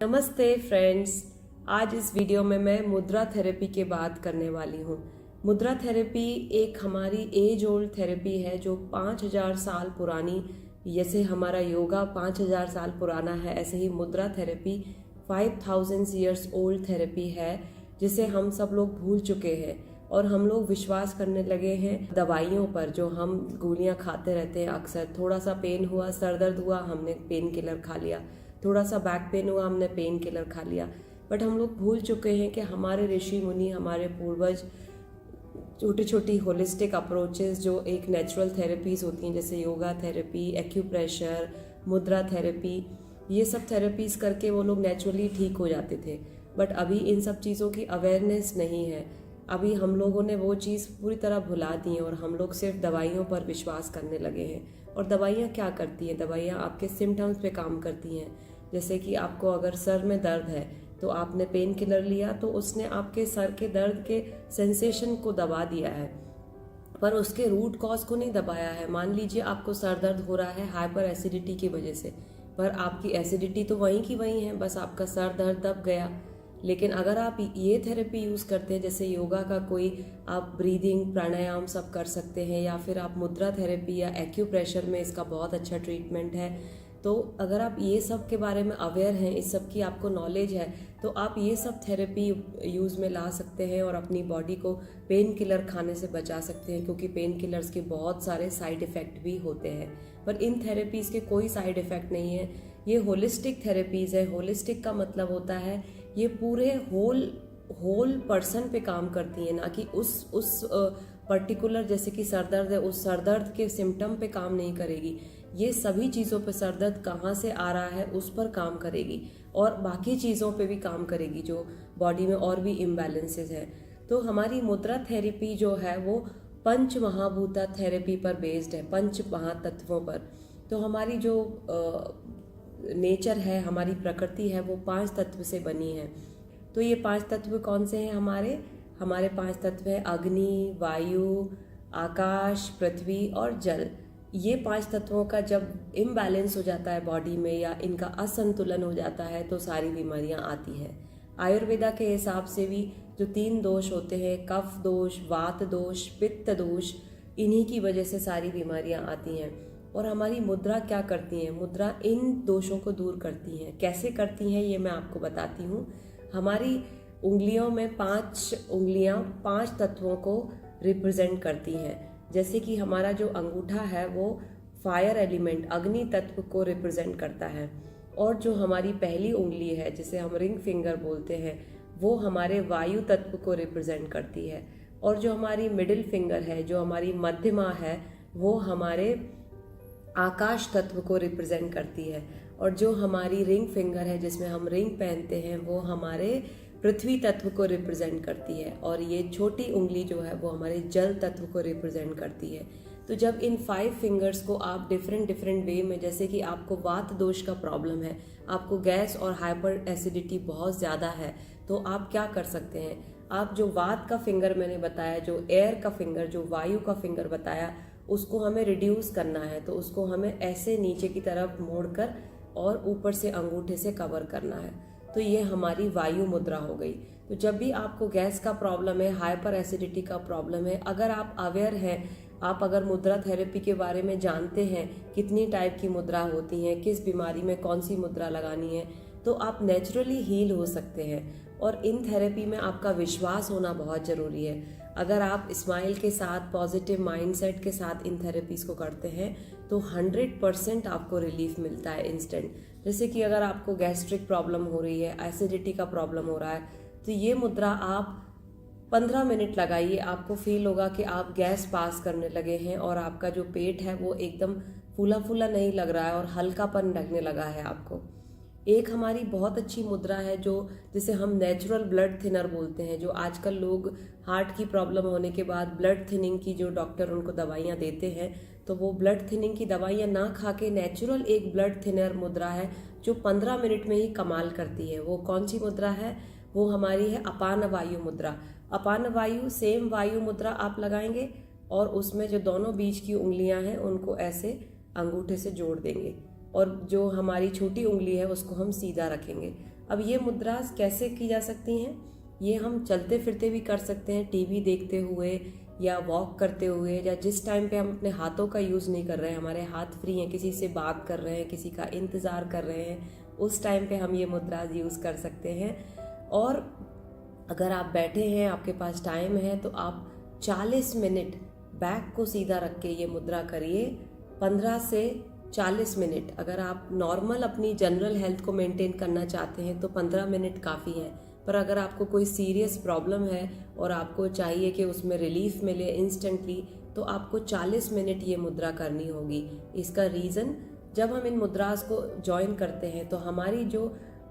नमस्ते फ्रेंड्स। आज इस वीडियो में मैं मुद्रा थेरेपी के बात करने वाली हूँ। मुद्रा थेरेपी एक हमारी एज ओल्ड थेरेपी है जो 5000 साल पुरानी, जैसे हमारा योगा 5000 साल पुराना है, ऐसे ही मुद्रा थेरेपी 5000 ईयर्स ओल्ड थेरेपी है जिसे हम सब लोग भूल चुके हैं और हम लोग विश्वास करने लगे हैं दवाइयों पर, जो हम गोलियां खाते रहते हैं। अक्सर थोड़ा सा पेन हुआ, सर दर्द हुआ, हमने पेन किलर खा लिया, थोड़ा सा बैक पेन हुआ, हमने पेन किलर खा लिया। बट हम लोग भूल चुके हैं कि हमारे ऋषि मुनि, हमारे पूर्वज छोटी छोटी होलिस्टिक अप्रोचेस जो एक नेचुरल थेरेपीज़ होती हैं, जैसे योगा थेरेपी, एक्यूप्रेशर, मुद्रा थेरेपी, ये सब थेरेपीज़ करके वो लोग नेचुरली ठीक हो जाते थे। बट अभी इन सब चीज़ों की अवेयरनेस नहीं है। अभी हम लोगों ने वो चीज़ पूरी तरह भुला दी है और हम लोग सिर्फ दवाइयों पर विश्वास करने लगे हैं। और दवाइयाँ क्या करती हैं? दवाइयाँ आपके सिम्टम्स पे काम करती हैं। जैसे कि आपको अगर सर में दर्द है तो आपने पेन किलर लिया तो उसने आपके सर के दर्द के सेंसेशन को दबा दिया है, पर उसके रूट कॉज को नहीं दबाया है। मान लीजिए आपको सर दर्द हो रहा है हाइपर एसिडिटी की वजह से, पर आपकी एसिडिटी तो वहीं की वहीं है, बस आपका सर दर्द दब गया। लेकिन अगर आप ये थेरेपी यूज़ करते हैं, जैसे योगा का कोई आप ब्रीदिंग प्राणायाम सब कर सकते हैं, या फिर आप मुद्रा थेरेपी या एक्यूप्रेशर में इसका बहुत अच्छा ट्रीटमेंट है, तो अगर आप ये सब के बारे में अवेयर हैं, इस सब की आपको नॉलेज है, तो आप ये सब थेरेपी यूज़ में ला सकते हैं और अपनी बॉडी को पेन किलर खाने से बचा सकते हैं, क्योंकि पेन किलर्स के बहुत सारे साइड इफ़ेक्ट भी होते हैं। पर इन थेरेपीज़ के कोई साइड इफ़ेक्ट नहीं है। ये होलिस्टिक थेरेपीज़ है। होलिस्टिक का मतलब होता है ये पूरे होल पर्सन पे काम करती है, ना कि उस पर्टिकुलर, जैसे कि सर दर्द है, उस सर दर्द के सिम्टम पे काम नहीं करेगी। ये सभी चीज़ों पे, सर दर्द कहाँ से आ रहा है उस पर काम करेगी और बाकी चीज़ों पे भी काम करेगी जो बॉडी में और भी इम्बैलेंसेस हैं। तो हमारी मुद्रा थेरेपी जो है वो पंच महाभूता थेरेपी पर बेस्ड है, पंच महातत्वों पर। तो हमारी जो नेचर है, हमारी प्रकृति है, वो 5 तत्व से बनी है। तो ये 5 तत्व कौन से हैं? हमारे 5 तत्व है अग्नि, वायु, आकाश, पृथ्वी और जल। ये 5 तत्वों का जब इम्बैलेंस हो जाता है बॉडी में, या इनका असंतुलन हो जाता है, तो सारी बीमारियां आती हैं। आयुर्वेदा के हिसाब से भी जो 3 दोष होते हैं, कफ दोष, वात दोष, पित्त दोष, इन्हीं की वजह से सारी बीमारियां आती हैं। और हमारी मुद्रा क्या करती हैं? मुद्रा इन दोषों को दूर करती हैं। कैसे करती हैं ये मैं आपको बताती हूँ। हमारी उंगलियों में 5 उंगलियां 5 तत्वों को रिप्रेजेंट करती हैं। जैसे कि हमारा जो अंगूठा है वो फायर एलिमेंट, अग्नि तत्व को रिप्रेजेंट करता है, और जो हमारी पहली उंगली है जिसे हम रिंग फिंगर बोलते हैं, वो हमारे वायु तत्व को रिप्रेजेंट करती है। और जो हमारी मिडिल फिंगर है, जो हमारी मध्यमा है, वो हमारे आकाश तत्व को रिप्रेजेंट करती है। और जो हमारी रिंग फिंगर है जिसमें हम रिंग पहनते हैं, वो हमारे पृथ्वी तत्व को रिप्रेजेंट करती है। और ये छोटी उंगली जो है वो हमारे जल तत्व को रिप्रेजेंट करती है। तो जब इन 5 फिंगर्स को आप डिफरेंट वे में, जैसे कि आपको वात दोष का प्रॉब्लम है, आपको गैस और हाइपर एसिडिटी बहुत ज़्यादा है, तो आप क्या कर सकते हैं? आप जो वात का फिंगर मैंने बताया, जो एयर का फिंगर, जो वायु का फिंगर बताया, उसको हमें रिड्यूस करना है। तो उसको हमें ऐसे नीचे की तरफ मोड़कर और ऊपर से अंगूठे से कवर करना है। तो ये हमारी वायु मुद्रा हो गई। तो जब भी आपको गैस का प्रॉब्लम है, हाइपर एसिडिटी का प्रॉब्लम है, अगर आप अवेयर हैं, आप अगर मुद्रा थेरेपी के बारे में जानते हैं, कितनी टाइप की मुद्रा होती हैं, किस बीमारी में कौन सी मुद्रा लगानी है, तो आप नेचुरली हील हो सकते हैं। और इन थेरेपी में आपका विश्वास होना बहुत ज़रूरी है। अगर आप स्माइल के साथ, पॉजिटिव माइंडसेट के साथ इन थेरेपीज़ को करते हैं तो 100% आपको रिलीफ मिलता है इंस्टेंट। जैसे कि अगर आपको गैस्ट्रिक प्रॉब्लम हो रही है, एसिडिटी का प्रॉब्लम हो रहा है, तो ये मुद्रा आप 15 मिनट लगाइए, आपको फील होगा कि आप गैस पास करने लगे हैं और आपका जो पेट है वो एकदम फूला फूला नहीं लग रहा है और हल्कापन लगने लगा है आपको। एक हमारी बहुत अच्छी मुद्रा है जो जिसे हम नेचुरल ब्लड थिनर बोलते हैं, जो आजकल लोग हार्ट की प्रॉब्लम होने के बाद ब्लड थिनिंग की जो डॉक्टर उनको दवाइयाँ देते हैं, तो वो ब्लड थिनिंग की दवाइयाँ ना खा के नेचुरल एक ब्लड थिनर मुद्रा है जो 15 मिनट में ही कमाल करती है। वो कौन सी मुद्रा है? वो हमारी है अपान वायु मुद्रा। अपान वायु, सेम वायु मुद्रा आप लगाएंगे और उसमें जो दोनों बीच की उंगलियां हैं उनको ऐसे अंगूठे से जोड़ देंगे। और जो हमारी छोटी उंगली है उसको हम सीधा रखेंगे। अब ये मुद्रा कैसे की जा सकती हैं? ये हम चलते फिरते भी कर सकते हैं, टीवी देखते हुए या वॉक करते हुए, या जिस टाइम पे हम अपने हाथों का यूज़ नहीं कर रहे हैं, हमारे हाथ फ्री हैं, किसी से बात कर रहे हैं, किसी का इंतज़ार कर रहे हैं, उस टाइम पे हम ये मुद्रा यूज़ कर सकते हैं। और अगर आप बैठे हैं, आपके पास टाइम है, तो आप 40 मिनट बैक को सीधा रख के ये मुद्रा करिए। 15 से 40 मिनट। अगर आप नॉर्मल अपनी जनरल हेल्थ को मेंटेन करना चाहते हैं तो 15 मिनट काफ़ी है, पर अगर आपको कोई सीरियस प्रॉब्लम है और आपको चाहिए कि उसमें रिलीफ मिले इंस्टेंटली, तो आपको 40 मिनट ये मुद्रा करनी होगी। इसका रीज़न, जब हम इन मुद्रास को ज्वाइन करते हैं तो हमारी जो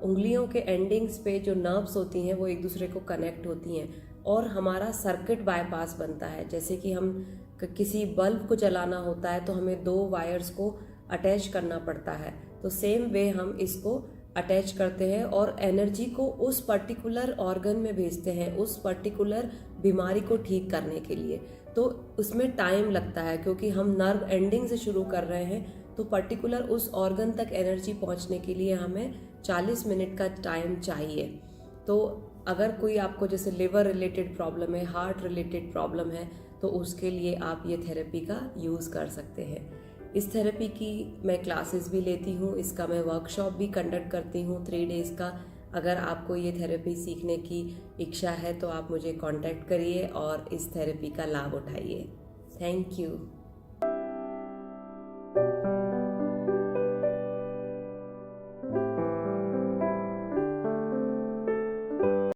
उंगलियों के एंडिंग्स पे जो नर्व्स होती हैं वो एक दूसरे को कनेक्ट होती हैं और हमारा सर्किट बाईपास बनता है। जैसे कि हम किसी बल्ब को जलाना होता है तो हमें 2 वायर्स को अटैच करना पड़ता है, तो सेम वे हम इसको अटैच करते हैं और एनर्जी को उस पर्टिकुलर ऑर्गन में भेजते हैं, उस पर्टिकुलर बीमारी को ठीक करने के लिए। तो उसमें टाइम लगता है क्योंकि हम नर्व एंडिंग से शुरू कर रहे हैं, तो पर्टिकुलर उस ऑर्गन तक एनर्जी पहुंचने के लिए हमें 40 मिनट का टाइम चाहिए। तो अगर कोई आपको जैसे लिवर रिलेटेड प्रॉब्लम है, हार्ट रिलेटेड प्रॉब्लम है, तो उसके लिए आप ये थेरेपी का यूज़ कर सकते हैं। इस थेरेपी की मैं क्लासेस भी लेती हूँ, इसका मैं वर्कशॉप भी कंडक्ट करती हूँ 3 डेज़ का। अगर आपको ये थेरेपी सीखने की इच्छा है तो आप मुझे कांटेक्ट करिए और इस थेरेपी का लाभ उठाइए। Thank you.